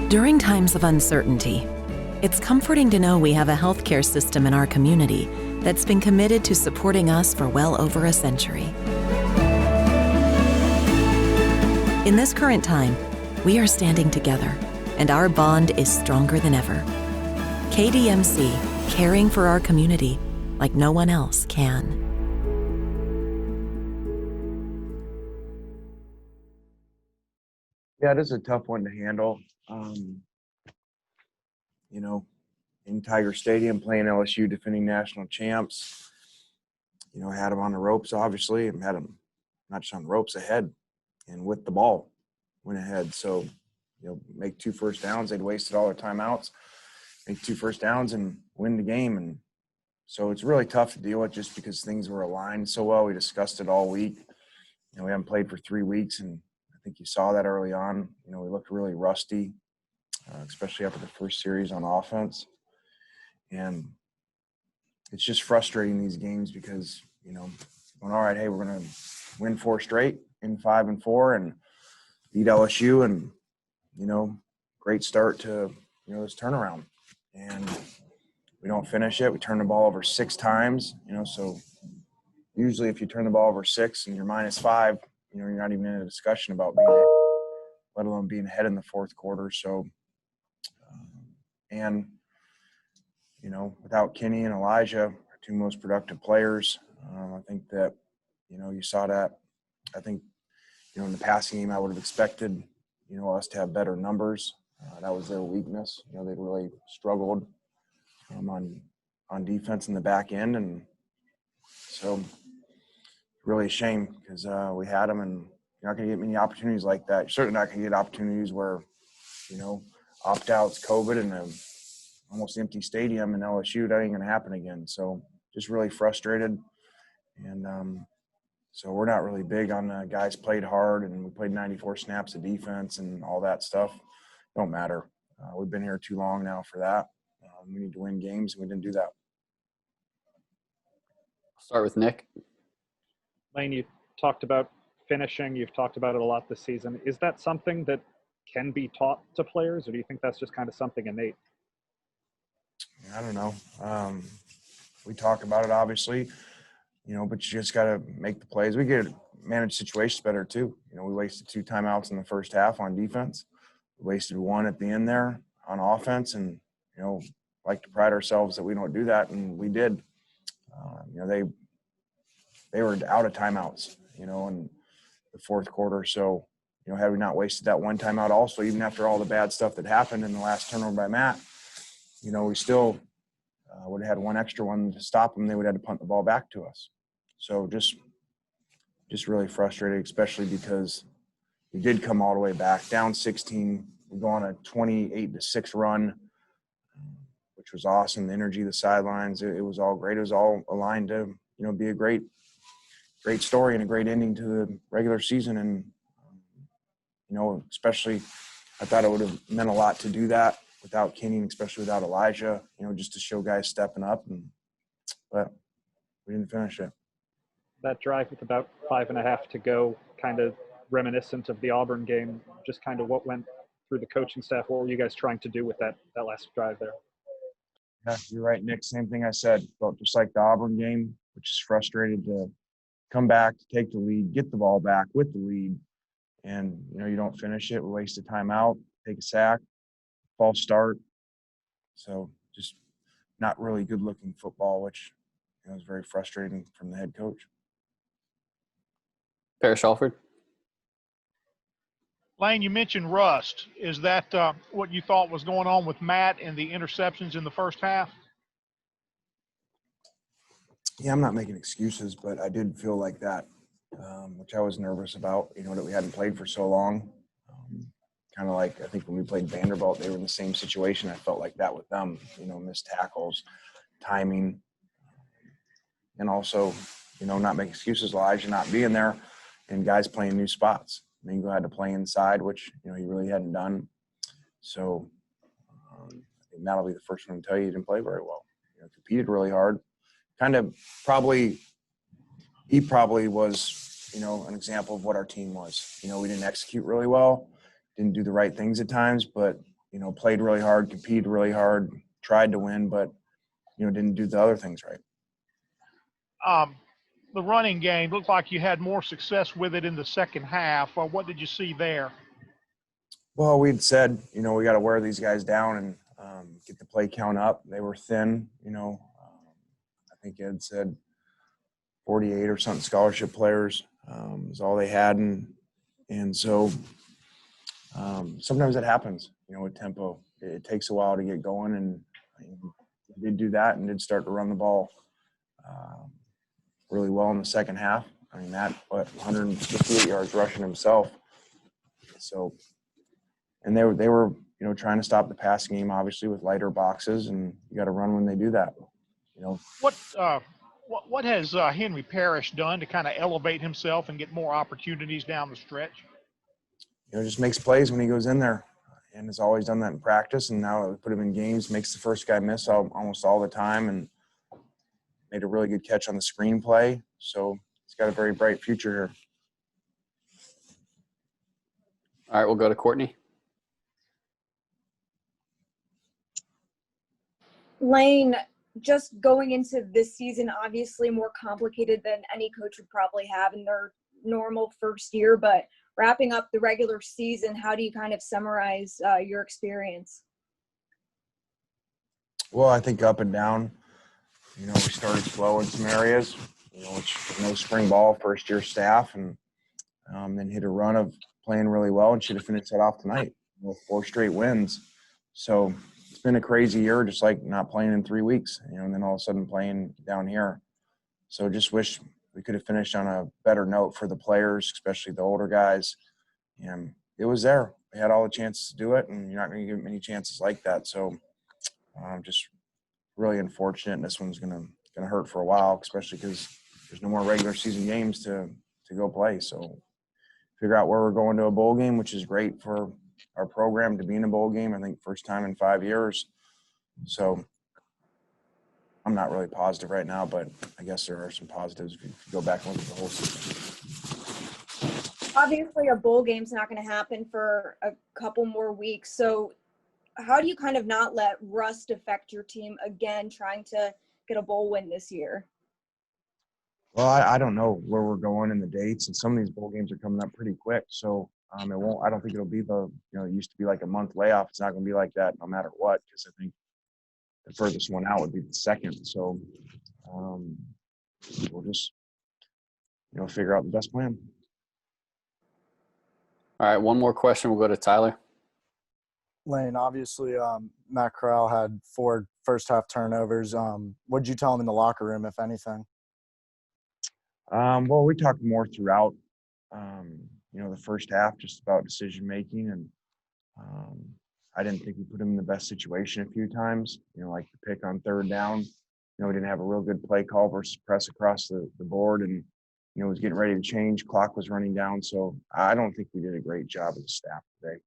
During times of uncertainty, it's comforting to know we have a healthcare system in our community that's been committed to supporting us for well over a century. In this current time, we are standing together, and our bond is stronger than ever. KDMC, caring for our community like no one else can. Yeah, it is a tough one to handle. In Tiger Stadium, playing LSU, defending national champs, had them on the ropes, obviously, and had them not just on the ropes, ahead and with the ball, went ahead. So, make 2 first downs. They'd wasted all their timeouts, make 2 first downs and win the game. And so it's really tough to deal with just because things were aligned so well. We discussed it all week. We haven't played for 3 weeks, and I think you saw that early on. We looked really rusty, especially after the first series on offense. And it's just frustrating these games because, going, all right, hey, we're going to win 4 straight in 5-4 and beat LSU and, great start to, this turnaround. And we don't finish it. We turn the ball over 6 times, so usually if you turn the ball over 6 and you're -5, you're not even in a discussion about being it, let alone being ahead in the fourth quarter. So, without Kenny and Elijah, our 2 most productive players, I think that, you saw that. I think, in the passing game, I would have expected, us to have better numbers. That was their weakness. They really struggled on defense in the back end. And so really a shame because we had them, and you're not going to get many opportunities like that. You're certainly not going to get opportunities where, opt-outs, COVID, and almost empty stadium in LSU. That ain't going to happen again. So just really frustrated. And so we're not really big on guys played hard and we played 94 snaps of defense and all that stuff. Don't matter. We've been here too long now for that. We need to win games, and we didn't do that. I'll start with Nick. Lane, you talked about finishing. You've talked about it a lot this season. Is that something that can be taught to players, or do you think that's just kind of something innate? I don't know. We talk about it, obviously, but you just got to make the plays. We get manage situations better, too. We wasted 2 timeouts in the first half on defense. We wasted 1 at the end there on offense, and, like to pride ourselves that we don't do that, and we did. They were out of timeouts, in the fourth quarter. So, had we not wasted that 1 timeout also, even after all the bad stuff that happened in the last turnover by Matt, we still would have had 1 extra one to stop them. They would have had to punt the ball back to us. So just really frustrated, especially because we did come all the way back, down 16. We go on a 28-6 run, which was awesome. The energy, the sidelines, it was all great. It was all aligned to, be a great story and a great ending to the regular season. And, especially I thought it would have meant a lot to do that without Kenny, and especially without Elijah, just to show guys stepping up. But we didn't finish it. That drive with about 5.5 to go, kind of reminiscent of the Auburn game, just kind of what went through the coaching staff. What were you guys trying to do with that last drive there? Yeah, you're right, Nick. Same thing I said. Felt just like the Auburn game, which is frustrated to come back, to take the lead, get the ball back with the lead, and, you don't finish it. We waste a timeout, take a sack, false start. So just not really good-looking football, which was very frustrating from the head coach. Parrish Alford. Lane, you mentioned rust. Is that what you thought was going on with Matt and the interceptions in the first half? Yeah, I'm not making excuses, but I did feel like that, which I was nervous about, that we hadn't played for so long. Kind of like I think when we played Vanderbilt, they were in the same situation. I felt like that with them, missed tackles, timing, and also, not make excuses, Elijah not being there, and guys playing new spots. Mingo had to play inside, which, he really hadn't done. So I think Matt will be the first one to tell you he didn't play very well. Competed really hard. He probably was, an example of what our team was. We didn't execute really well. didn't do the right things at times, but, played really hard, competed really hard, tried to win, but, didn't do the other things right. The running game looked like you had more success with it in the second half. What did you see there? Well, we'd said, we got to wear these guys down and get the play count up. They were thin, I think it had said 48 or something scholarship players is all they had. And so sometimes it happens, with tempo. It takes a while to get going, and we did do that and did start to run the ball really well in the second half. Matt, 158 yards rushing himself. So, and they were, trying to stop the pass game, obviously, with lighter boxes, and you got to run when they do that. What has Henry Parrish done to kind of elevate himself and get more opportunities down the stretch? Just makes plays when he goes in there, and has always done that in practice. And now we put him in games, makes the first guy miss almost all the time, and made a really good catch on the screenplay. So he's got a very bright future here. All right, we'll go to Courtney. Lane, just going into this season, obviously more complicated than any coach would probably have in their normal first year, but wrapping up the regular season, how do you kind of summarize your experience? Well, I think up and down. We started slow in some areas, which no spring ball, first-year staff, and then hit a run of playing really well and should have finished that off tonight with 4 straight wins. So it's been a crazy year, just like not playing in 3 weeks, and then all of a sudden playing down here. So just wish we could have finished on a better note for the players, especially the older guys. And it was there. We had all the chances to do it, and you're not going to get many chances like that. So just really unfortunate, and this one's gonna hurt for a while, especially because there's no more regular season games to go play. So figure out where we're going to a bowl game, which is great for our program to be in a bowl game. I think first time in 5 years. So I'm not really positive right now, but I guess there are some positives if you go back and look at the whole season. Obviously, a bowl game's not going to happen for a couple more weeks. So how do you kind of not let rust affect your team again, trying to get a bowl win this year? Well, I don't know where we're going in the dates, and some of these bowl games are coming up pretty quick. So it won't. I don't think it'll be it used to be like a month layoff. It's not going to be like that no matter what, because I think the furthest one out would be the second. So we'll just figure out the best plan. All right, one more question. We'll go to Tyler. Lane, obviously, Matt Corral had 4 first-half turnovers. What did you tell him in the locker room, if anything? Well, we talked more throughout, the first half, just about decision-making. And I didn't think we put him in the best situation a few times, like the pick on 3rd down. We didn't have a real good play call versus press across the board. And, it was getting ready to change. Clock was running down. So I don't think we did a great job as a staff today.